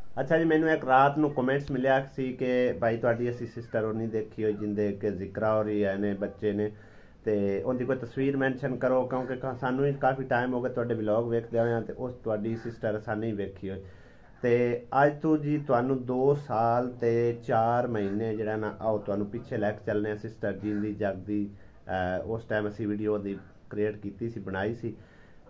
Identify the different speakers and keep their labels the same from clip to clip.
Speaker 1: अच्छा जी, मैंने एक रात ਨੂੰ ਕਮੈਂਟਸ ਮਿਲਿਆ ਸੀ ਕਿ ਭਾਈ ਤੁਹਾਡੀ ਅਸੀਂ ਸਿਸਟਰ ਉਹ ਨਹੀਂ ਦੇਖੀ ਹੋਈ ਜਿੰਦੇ ਕਿ ਜ਼ਿਕਰਾ ਹੋ ਰਹੀ ਹੈ ਨੇ ਬੱਚੇ ਨੇ ਤੇ ਉਹਦੀ ਕੋਈ ਤਸਵੀਰ ਮੈਂਸ਼ਨ ਕਰੋ ਕਿਉਂਕਿ ਸਾਨੂੰ ਵੀ ਕਾਫੀ ਟਾਈਮ ਹੋ ਗਿਆ ਤੁਹਾਡੇ ਵਲੌਗ ਵੇਖਦੇ ਹੋਏ ਤੇ ਉਸ ਤੁਹਾਡੀ ਸਿਸਟਰ ਸਾਨੂੰ ਨਹੀਂ ਵੇਖੀ ਹੋਈ ਤੇ ਅੱਜ ਤੋਂ ਜੀ ਤੁਹਾਨੂੰ 2 ਸਾਲ ਤੇ 4 ਮਹੀਨੇ ਜਿਹੜਾ ਨਾ ਆਓ ਤੁਹਾਨੂੰ ਪਿੱਛੇ ਲੈ ਕੇ ਚੱਲਨੇ ਆ ਸਿਸਟਰ ਜਿੰਦੀ ਜਗਦੀ ਉਸ ਟਾਈਮ ਅਸੀਂ ਵੀਡੀਓ ਦੀ ਕ੍ਰੀਏਟ ਕੀਤੀ ਸੀ ਬਣਾਈ ਸੀ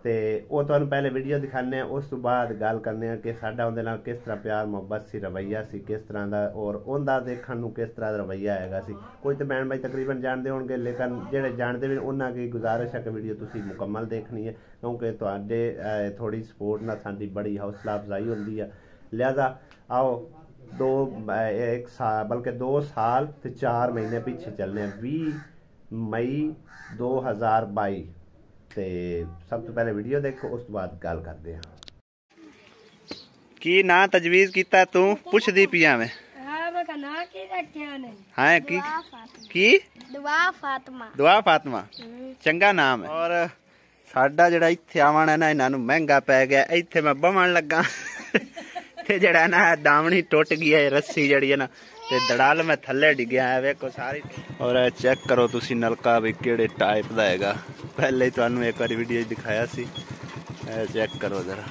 Speaker 1: ਤੇ ਉਹ ਤੁਹਾਨੂੰ ਪਹਿਲੇ ਵੀਡੀਓ ਦਿਖਾਣੇ ਆ ਉਸ ਤੋਂ ਬਾਅਦ ਗੱਲ ਕਰਨੇ ਆ ਕਿ ਸਾਡਾ ਉਹਦੇ ਨਾਲ ਕਿਸ ਤਰ੍ਹਾਂ ਪਿਆਰ ਮੁਹੱਬਤ ਸੀ ਰਵੱਈਆ ਸੀ ਕਿਸ ਤਰ੍ਹਾਂ ਦਾ ਔਰ ਉਹਦਾ ਦੇਖਣ ਨੂੰ ਕਿਸ ਤਰ੍ਹਾਂ ਦਾ ਰਵੱਈਆ ਹੈਗਾ ਸੀ ਕੋਈ ਤਾਂ ਭੈਣ ਭਾਈ ਤਕਰੀਬਨ ਜਾਣਦੇ ਹੋਣਗੇ ਲੇਕਿਨ ਜਿਹੜੇ ਜਾਣਦੇ ਵੀ ਉਹਨਾਂ ਦੀ ਗੁਜ਼ਾਰਿਸ਼ ਹੈ ਕਿ ਵੀਡੀਓ ਤੁਸੀਂ ਮੁਕੰਮਲ ਦੇਖਣੀ ਹੈ ਕਿਉਂਕਿ ਤੁਹਾਡੇ ਥੋੜੀ ਸਪੋਰਟ ਨਾਲ ਸਾਡੀ ਬੜੀ ਹੌਸਲਾ ਅਫਜ਼ਾਈ ਹੁੰਦੀ ਹੈ ਲਿਹਾਜ਼ਾ ਆਓ 2 ਸਾਲ ਤੇ 4 ਮਹੀਨੇ ਪਿੱਛੇ ਚੱਲਨੇ ਆ 20 ਮਈ 2022 ਤੇ ਸਭ ਤੋਂ ਪਹਿਲੇ ਵੀਡੀਓ ਦੇਖੋ ਉਸ ਤੋਂ ਬਾਅਦ ਗੱਲ ਕਰਦੇ ਹਾਂ ਕੀ ਨਾਂ ਤਜਵੀਜ਼ ਕੀਤਾ ਤੂੰ ਪੁੱਛਦੀ ਪਿਆ ਮੈਂ
Speaker 2: ਹਾਂ ਮੈਂ ਕਹਨਾ ਕੀ ਰੱਖਿਆ ਨੇ
Speaker 1: ਹਾਂ ਕੀ ਦੁਆ ਫਾਤਮਾ ਚੰਗਾ ਨਾਮ ਹੈ ਔਰ ਸਾਡਾ ਜਿਹੜਾ ਇੱਥੇ ਆਵਣਾ ਨਾ ਇਹਨਾਂ ਨੂੰ ਮਹਿੰਗਾ ਪੈ ਗਿਆ ਇੱਥੇ ਮੈਂ ਬਵਣ ਲੱਗਾ ਤੇ ਜਿਹੜਾ ਨਾ ਦਾਵਣੀ ਟੁੱਟ ਗਈ ਹੈ ਰੱਸੀ ਜਿਹੜੀ ਹੈ ਨਾ ਤੇ ਦੜਾਲ ਮੈਂ ਥੱਲੇ ਡਿੱਗਿਆ ਹੈ ਵੇਖੋ ਸਾਰੀ ਔਰ ਚੈੱਕ ਕਰੋ ਤੁਸੀਂ ਨਲਕਾ ਵੀ ਕਿਹੜੇ ਟਾਈਪ ਦਾ ਹੈਗਾ ਪਹਿਲੇ ਹੀ ਤੁਹਾਨੂੰ ਇੱਕ ਵਾਰੀ ਵੀਡੀਓ ਦਿਖਾਇਆ ਸੀ ਚੈੱਕ ਕਰੋ ਜ਼ਰਾ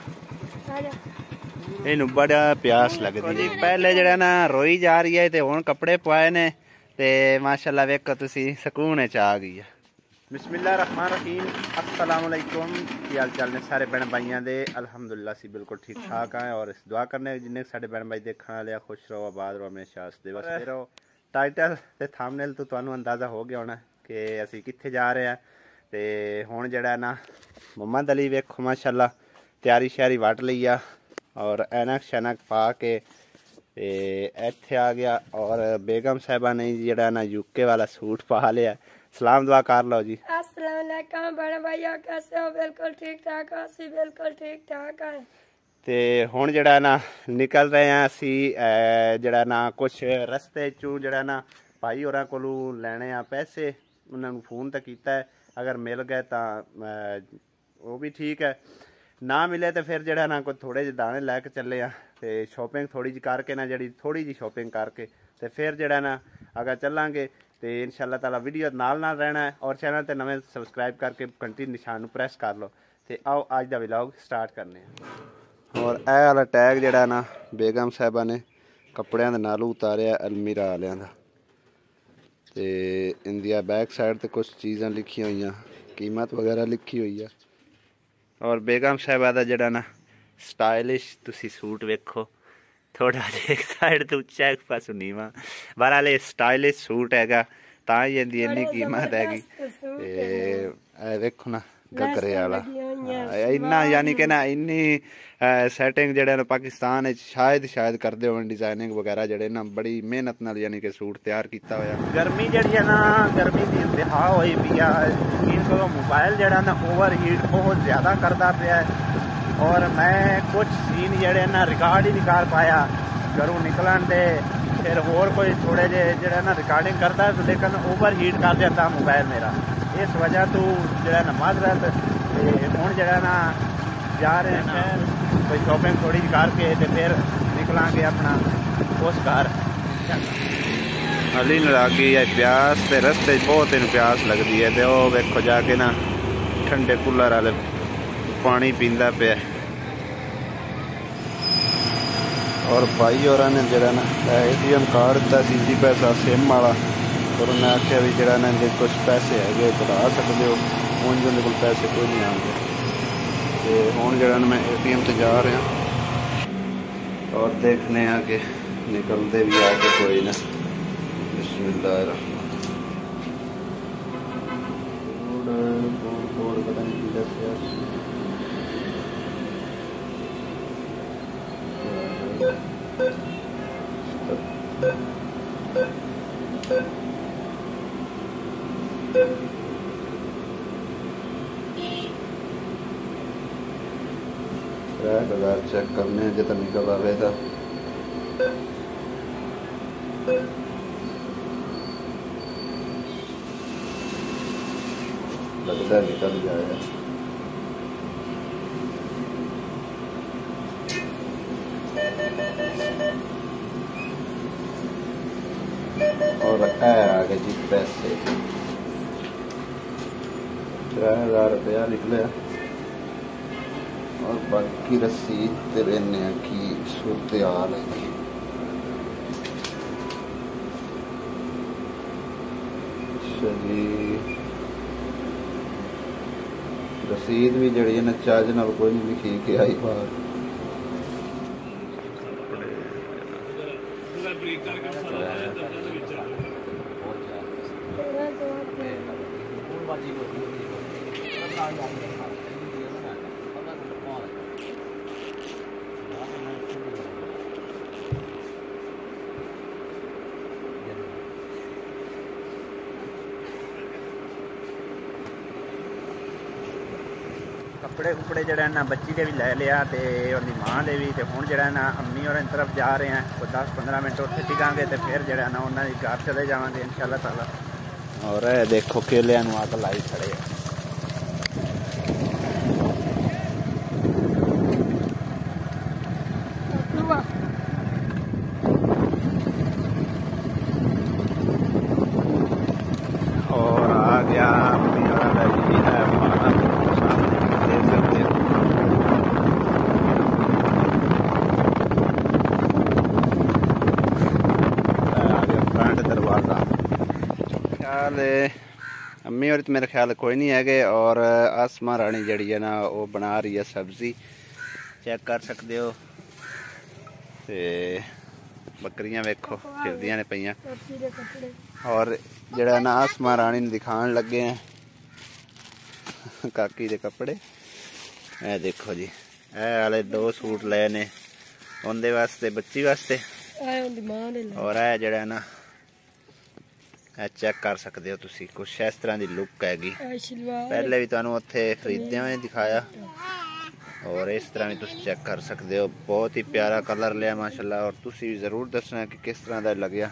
Speaker 1: ਇਹਨੂੰ ਬੜਾ ਪਿਆਸ ਲੱਗਦੀ ਜੀ ਪਹਿਲੇ ਜਿਹੜਾ ਨਾ ਰੋਈ ਜਾ ਰਹੀ ਹੈ ਤੇ ਹੁਣ ਕੱਪੜੇ ਪਾਏ ਨੇ ਤੇ ਮਾਸ਼ਾਅੱਲਾ ਵੇਖੋ ਤੁਸੀਂ ਸਕੂਨ ਚ ਆ ਗਈ ਹੈ बिस्मिल्लाह रहमान रहीम अस्सलाम वालेकुम की हाल चाल ने सारे भैन भाइयों के अल्हम्दुलिल्लाह सी बिल्कुल ठीक ठाक हैं और इस दुआ करने जिन्हें साढ़े भैन भाई देखने वाले खुश रहो आबाद रहो हमेशा हसदे वसदे रहो टाइटल ते थंबनेल तो तुहानू अंदाज़ा हो गया होना कि असी कित्थे जा रहे हैं ते हुण जिहड़ा ना मुहम्मद अली वेखो माशाअल्लाह तैयारी श्यारी वट लई आ और ऐनक शैनक पा के इत्थे आ गया और बेगम साहिबा ने जिहड़ा ना यूके वाला सूट पा लिया सलाम दुआ कर लो जी
Speaker 2: अस्सलाम वालेकुम बड़े भैया कैसे हो बिल्कुल ठीक ठाक ਅਸੀਂ ਬਿਲਕੁਲ ਠੀਕ ਠਾਕ ਹਾਂ
Speaker 1: ਤੇ ਹੁਣ ਜਿਹੜਾ ਨਾ ਨਿਕਲ ਰਹੇ ਆ ਅਸੀਂ ਜਿਹੜਾ ਨਾ ਕੁਝ ਰਸਤੇ ਚੋਂ ਜਿਹੜਾ ਨਾ ਭਾਈ ਹੋਰਾਂ ਕੋਲੋਂ ਲੈਣੇ ਆ ਪੈਸੇ ਉਹਨਾਂ ਨੂੰ ਫੋਨ ਤਾਂ ਕੀਤਾ ਹੈ ਅਗਰ ਮਿਲ ਗਏ ਤਾਂ ਉਹ ਵੀ ਠੀਕ ਹੈ ਨਾ ਮਿਲੇ ਤੇ ਫਿਰ ਜਿਹੜਾ ਨਾ ਕੋਈ ਥੋੜੇ ਜਿਹੇ ਦਾਣੇ ਲੈ ਕੇ ਚੱਲੇ ਆ ਤੇ ਸ਼ਾਪਿੰਗ ਥੋੜੀ ਜਿਹੀ ਕਰਕੇ ਨਾ ਜਿਹੜੀ ਥੋੜੀ ਜਿਹੀ ਸ਼ਾਪਿੰਗ ਕਰਕੇ ਤੇ ਫਿਰ ਜਿਹੜਾ ਨਾ ਅਗਰ ਚੱਲਾਂਗੇ तो इंशाअल्लाह ताला वीडियो नाल रहना है और चैनल ते नवे सबसक्राइब करके घंटी निशान प्रेस कर लो तो आओ अज का व्लॉग स्टार्ट करने और यह वाला टैग जड़ा ना बेगम साहिबा ने कपड़िया के नाल उतारिया अलमीरा वालिया का तो इंदिया बैक साइड ते कुछ चीज़ां लिखी हुई कीमत वगैरह लिखी हुई है और बेगम साहिबा का जड़ा ना स्टाइलिश तुसी सूट वेखो थोड़ा एक साइड तो उच्चा एक पास नीवा बहरहाल स्टाइलिश सूट हैगा तां ही इहदी इन्नी कीमत हैगी देखो ना गगरे वाला इन्ना यानी कि ना इन्नी सैटिंग जेह्ड़े न पाकिस्तान शायद करदे होन डिजाइनिंग वगैरह जेह्ड़े ना बड़ी मेहनत नाल यानी कि सूट तैयार कीता होया गर्मी जेह्ड़ी है ना गर्मी दी इंतहा होई पई है मोबाइल जेह्ड़ा ना ओवर हीट बहुत ज्यादा करदा पिया है और मैं कुछ सीन जेह्ड़े ना रिकॉर्ड ही नहीं कर पाया घरों निकलन दे फिर होर कोई थोड़े जे जेह्ड़ा ना रिकॉर्डिंग करता लेकिन ओवर हीट कर देता मोबाइल मेरा इस वजह तो जेह्ड़ा ना माजरत हुण जेह्ड़ा ना जा रहे हैं कोई शॉपिंग थोड़ी जी करके ते फिर निकलांगे अपना उस घर अली लग गई है प्यास ते रस्ते बहुत इन प्यास लगती है तो वह वेखो जाके ना ठंडे कूलर वाले पानी पींदा पे और भाई और ने जरा ना ATM कार्ड दिता सी जी पैसा सिम वाला और उन्हें आख्या भी जरा ना कुछ पैसे है कढ़ा सकते हो उन जो को पैसे कोई नहीं आते तो हूँ जरा मैं ATM से जा रहा और देखने कि निकलते भी आके कोई ना बिस्मिल्लाह पता नहीं दस चेक करने जितना निकल आवे था लगता निकल जाएगा और आ गए जी पैसे 3000 रुपया निकले और बाकी रसीद तेरे ने की सूरत हाल है जी। रसीद भी जड़ी है ना चार्ज नाल कोई नहीं लिखी के आई बाहर कपड़े कुपड़े जरा ना बच्ची के भी लै लिया तो उनकी माँ के भी तो हूँ जरा ना अम्मी और तरफ जा रहे हैं कोई 10-15 मिनट उत्थे टिकांगे तो फिर जरा ना उन्होंने घर चले जाएंगे इंशाल्लाह ताला। और देखो केलिया अग लाई खड़े और आ गया अम्मी और अम्मी और मेरे ख्याल कोई नहीं है और आसमा रानी जड़ी है ना वो बना रही है सब्जी चेक कर सकते हो ते बकरियां वेखो फिरदियां ने पईयां और जड़ा ना आसमा रानी ने दिखाने लगे हैं काकी दे कपड़े ए देखो जी ए वाले 2 सूट ले ने उनदे वास्ते बच्ची वास्ते और ए जड़ा ना चेक कर सकते हो तुसी कुछ इस तरह की लुक हैगी पहले भी तुहानू उत्थे खरीदे हुए दिखाया और इस तरह भी तुम चेक कर सकते हो बहुत ही प्यारा कलर लिया माशाल्लाह और तुसी भी जरूर दसना कि किस तरह का लग्या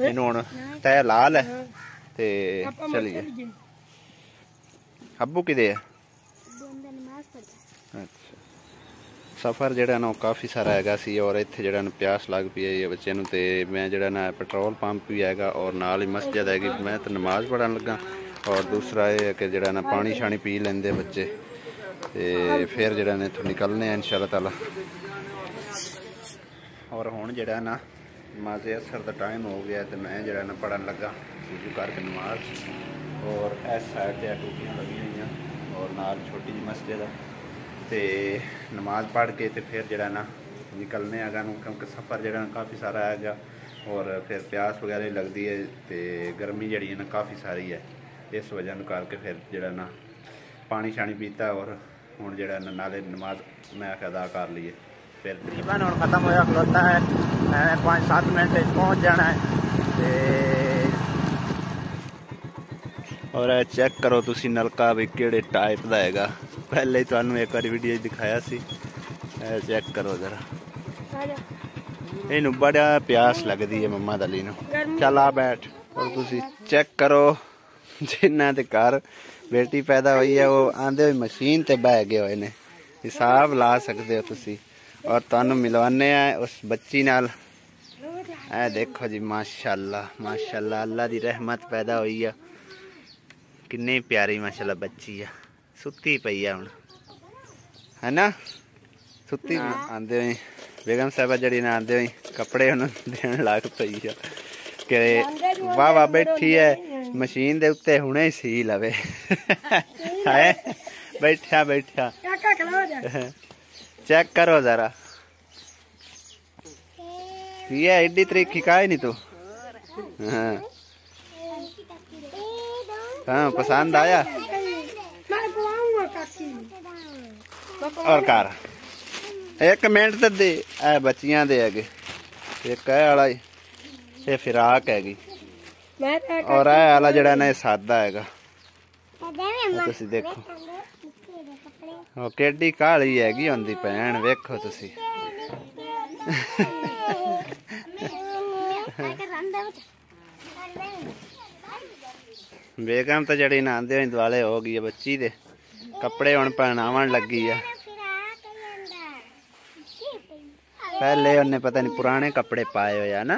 Speaker 1: इनू हुण तय लाल है ते चलिए अब्बू किदे है अच्छा सफ़र जड़ा ना काफ़ी सारा हैगा सी और इत्थे जड़ा ना प्यास लग पई है बच्चे नूं ते मैं जड़ा ना पेट्रोल पंप भी हैगा और नाल ही मस्जिद हैगी मैं तो नमाज पढ़न लगा और दूसरा ये है कि जड़ा ना पानी शानी पी लेंदे बच्चे ते फिर जड़ा ने इत्थों निकलने इंशाल्लाह ताला। और हुण जड़ा ना नमाज़े असर का टाइम हो गया तो मैं जड़ा ना पढ़न लगा वुज़ू करके नमाज और इस साइड ते टूटियां लगी हुई और नाल छोटी जी मस्जिद है ते नमाज पढ़ के तो फिर जड़ा ना निकलने आगा क्योंकि सफ़र जड़ा काफ़ी सारा हैगा और फिर प्यास वगैरह लगती है तो गर्मी जड़ी है ना काफ़ी सारी है इस वजह करके फिर जड़ा ना पानी शानी पीता और हुण जड़ा ना नाले नमाज मैं अदा कर लीए फिर तकरीबन हुण खत्म होया खलोता है 5-7 मिनट पहुँच जाना है और चेक करो तुसी नलका भी किहड़े टाइप का हैगा पहले ही तुहानू एक बार वीडियो दिखाया सी चेक करो जरा इनू बड़ा प्यास लगती है मम्मा दली नू चल आ बैठ और तुसी चेक करो जिन्ना दे घर बेटी पैदा हुई है वो आंदे हुए मशीन ते बह गए हुए ने हिसाब ला सकते हो तुसी और तुहानू मिलवाने उस बच्ची नाल ए देखो जी माशाल्लाह माशाल्लाह अल्लाह दी रहमत पैदा हुई है किन्नी प्यारी माशाल्लाह बच्ची है सुती पई है हुण है ना सुती आंदे हुए बेगम साहबा जड़ी ने आंदे हुए कपड़े उन्होंने देन लग पई है कि वाह वाह बैठी है मशीन दे उत्ते हुणे सी लवे है बैठा बैठा चेक करो जरा ये एडी तरीकी काहे नहीं तू हाँ पसंद आया और कर 1 मिनट तो दे ए बच्चियां दे है एक वाला ये फिराक हैगी और ए वाला जड़ा ना सादा हैगा तुसी देखो केडी काली हैगी उनदी भैन वेखो तुसी बेगम तो जड़ी ना आंदे दुआले हो गई है बच्ची दे कपड़े हुण पहनावन लगी है पहले उन्हें पता नहीं पुराने कपड़े पाए हो या ना।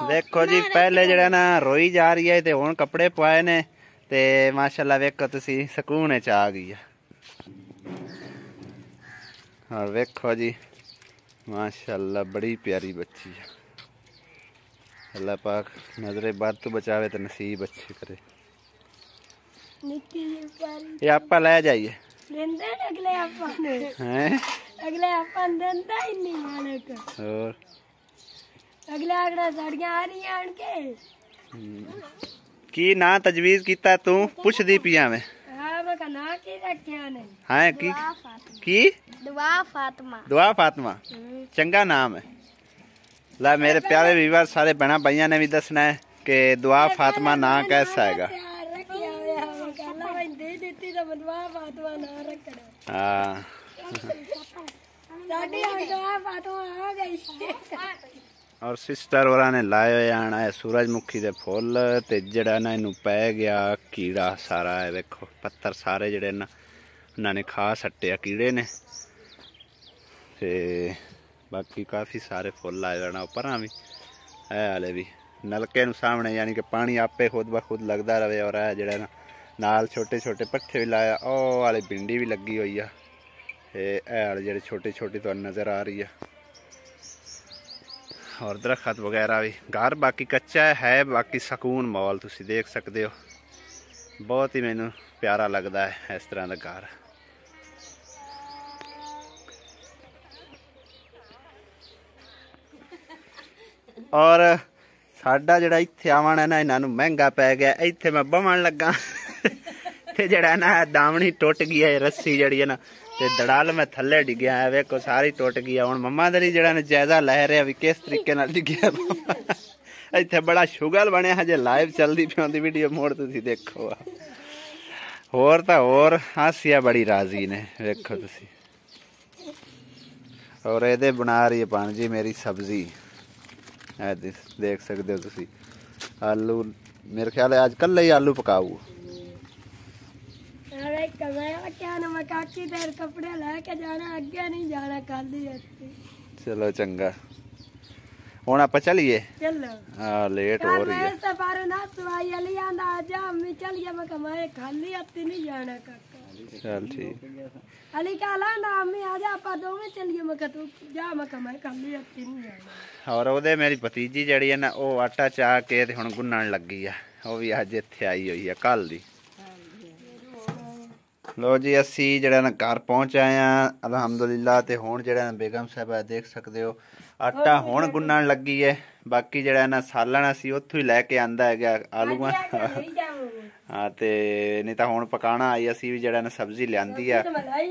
Speaker 1: देखो जी पहले जड़ा ना रोई जा रही है ते हुण कपड़े पाए ने ते माशाल्लाह वेखो तुसी सुकून च आ गई है। और वेखो जी माशाल्लाह बड़ी प्यारी बच्ची है। अल्लाह पाक नजरे बद तो बचावे तो नसीब अच्छे करे। ये आपा ले जाइए
Speaker 2: अगले आपा ने देंदा ही नहीं मालिक।
Speaker 1: और
Speaker 2: अगले आगड़ा साड़ियां आ रही आन के
Speaker 1: की ना तजवीज कीता तू पुछ दी पिया में।
Speaker 2: हां मैं ना की रखिया ने।
Speaker 1: हां की दुआ फातिमा चंगा नाम है। ला मेरे प्यारे व्यूअर सारे बहना भाइयों ने भी दसना है कि दुआ फातिमा ना कैसा हैगा। हाँ और सिस्टर होरा ने लाए हुए आना है सूरजमुखी दे फुल ते जड़ा ना इनू पै गया कीड़ा सारा है। वेखो पत्थर सारे जड़े ना उन्होंने खा सट्टे कीड़े ने ते बाकी काफ़ी सारे फुल लाए जाना उपर भी है हाले भी नलके सामने यानी कि पानी आपे खुद ब खुद लगता रहे। और है जड़ा ना नाल छोटे छोटे पट्ठे भी लाया ओ वाली भिंडी भी लगी हुई है हाले जेडे छोटे छोटे तो नज़र आ रही है। और दरखत वगैरह भी घर बाकी कच्चा है बाकी सकून माहौल तुसी देख सकते हो। बहुत ही मैनू प्यारा लगता है इस तरह का घर। और साडा जड़ा इत्थे आवन है ना इन्हां नूं महंगा पै गया। इत्थे मैं बहन लगा ते जड़ा ना दामनी टुट गई है रस्सी जड़ी है ना ते दड़ाल मैं थल्ले डिग्या है। वेखो सारी टुट गई है। हुण मम्मा दरी जड़ा ने जायजा लै रहा भी किस तरीके नाल डिग्या। इत्थे बड़ा शुगल बनया हजे लाइव चलदी पई होंदी वीडियो मोड़ तुसीं देखो। होर तां होर हासिया बड़ी राजी ने वेखो तुसीं। और इहदे बना रही है भाण जी मेरी सब्जी देख सकते हो तुसी। आलू मेरे ख्याल है आज कल ही आलू पकाऊ।
Speaker 2: कपड़े लेके जाना अगे नहीं जाना खाली।
Speaker 1: चलो चंगा हुण आपां चलिए।
Speaker 2: चलो
Speaker 1: हाँ लेट हो रही है।
Speaker 2: खाली हत्थी नहीं जाना काका।
Speaker 1: चल ठीक
Speaker 2: अली कहला अम्मी आ जा आपा दोवें चलिए। मैं तू जा मैं खाली हत्थी नहीं जाना।
Speaker 1: और ओदे मेरी भतीजी जड़ी है ना वो आटा चाह के ते हुण गुन्नण लगी है। वो भी अज इत्थे आई हुई है कल दी। लो जी असी जड़ा ना घर पहुंच आए हैं अलहमदुलिल्लाह। ते हुण जड़ा बेगम साहबा देख सकते हो आटा हुण गुन्नण लगी है। बाकी जड़ा ना सालन असी उत्थों ही लैके आंदा है आलूआं। हाँ ते नहीं तो हुण पकाना आई असी भी जड़ा ना सब्जी लियांदी है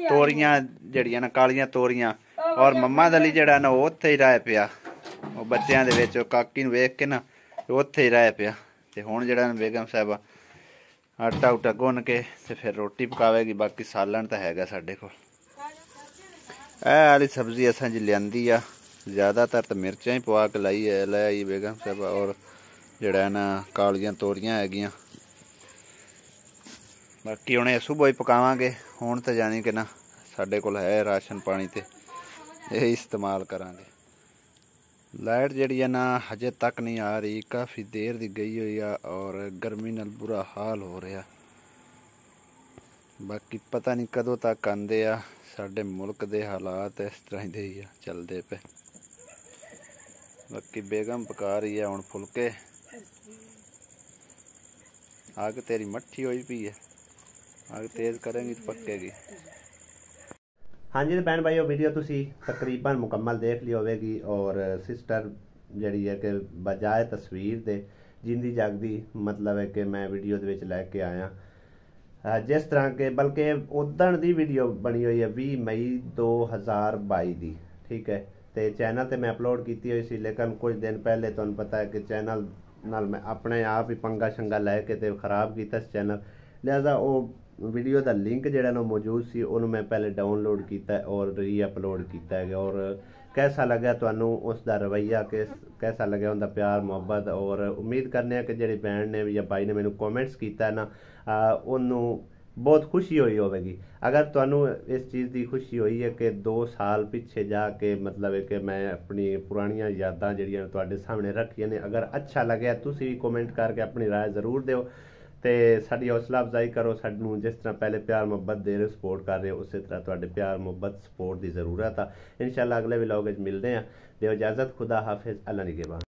Speaker 1: तोरियां जड़ियां ना कालियां तोरियां। और मम्मा दली जड़ा ना उत्थे ही रह पिया वो बच्चों दे विच काकी नूं वेख के ना उत्थे ही रह पिया। ते हुण जड़ा ना बेगम साहबा आटा उटा गुन के ते फिर रोटी पकावेगी। बाकी सालन तो हैगा साडे कोल। ਇਹ वाली सब्जी असां जी लियांदी आ ज़्यादातर तो मिर्चां ही पवा के लाई है लै आई बेगम साहब। और जड़ा ना कालियां तोरियां हैगियां। बाकी हुणे सुबह ही पकावांगे। हुण तो जानी कि ना साडे कोल है राशन पानी ते यही इस्तेमाल करांगे। लाइट जड़ी है ना हजे तक नहीं आ रही काफ़ी देर दी गई हुई है। और गर्मी नाल बुरा हाल हो रहा। बाकी पता नहीं कदों तक आंदे आ। साडे मुल्क दे हालात इस तरह दे ही चलते पे। बाकी बेगम पका रही है हुण फुलके। अग तेरी मट्ठी हुई पई है अग तेज करेंगी तो पकेगी। हाँ जी भैन भाई वीडियो तुसी तकरीबन मुकम्मल देख ली होगी। और सिस्टर जड़ी है कि बजाय तस्वीर दे जिंदी जागदी मतलब है कि मैं वीडियो दे विच लैके आया जिस तरह के बल्कि उदण दी वीडियो बनी हुई है 20 मई 2022 दी। ठीक है तो चैनल ते मैं अपलोड की हुई सी लेकिन कुछ दिन पहले तुहानूं पता है कि चैनल नाल मैं अपने आप ही पंगा शंगा लैके ते खराब किया चैनल। लिहाजा वो वीडियो का लिंक जो मौजूद सी उन्होंने मैं पहले डाउनलोड किया और री अपलोड किया है। और कैसा लगा तुहानूं उसका रवैया कैसा लगा उनका प्यार मुहब्बत। और उम्मीद करने कि जी भैन ने या भाई ने मैंने कॉमेंट्स किया है ना उन्होंने ਬਹੁਤ ਖੁਸ਼ੀ ਹੋਈ ਹੋਵੇਗੀ। ਅਗਰ ਤੁਹਾਨੂੰ ਇਸ ਚੀਜ਼ ਦੀ ਖੁਸ਼ੀ ਹੋਈ ਹੈ ਕਿ 2 ਸਾਲ ਪਿੱਛੇ ਜਾ ਕੇ ਮਤਲਬ ਹੈ ਕਿ ਮੈਂ ਆਪਣੀ ਪੁਰਾਣੀਆਂ ਯਾਦਾਂ ਜਿਹੜੀਆਂ ਤੁਹਾਡੇ ਸਾਹਮਣੇ ਰੱਖੀਆਂ ਨੇ, ਅਗਰ ਅੱਛਾ ਲੱਗਿਆ ਤੁਸੀਂ ਵੀ ਕਮੈਂਟ ਕਰਕੇ ਆਪਣੀ ਰਾਏ ਜ਼ਰੂਰ ਦਿਓ ਤੇ ਸਾਡੀ ਹੌਸਲਾ ਅਫਜ਼ਾਈ ਕਰੋ। ਸਾਨੂੰ ਜਿਸ ਤਰ੍ਹਾਂ ਪਹਿਲੇ ਪਿਆਰ ਮੁਹੱਬਤ ਦੇ ਰਹੇ ਸਪੋਰਟ ਕਰ ਰਹੇ ਹੋ, ਉਸੇ ਤਰ੍ਹਾਂ ਤੁਹਾਡੇ ਪਿਆਰ ਮੁਹੱਬਤ ਸਪੋਰਟ ਦੀ ਜ਼ਰੂਰਤ ਆ। ਇਨਸ਼ਾਅੱਲਾ ਅਗਲੇ ਵਲੌਗ ਵਿੱਚ ਮਿਲਦੇ ਹਾਂ। ਦਿਓ ਇਜਾਜ਼ਤ, खुदा हाफिज़, अल्लाह निगहबान।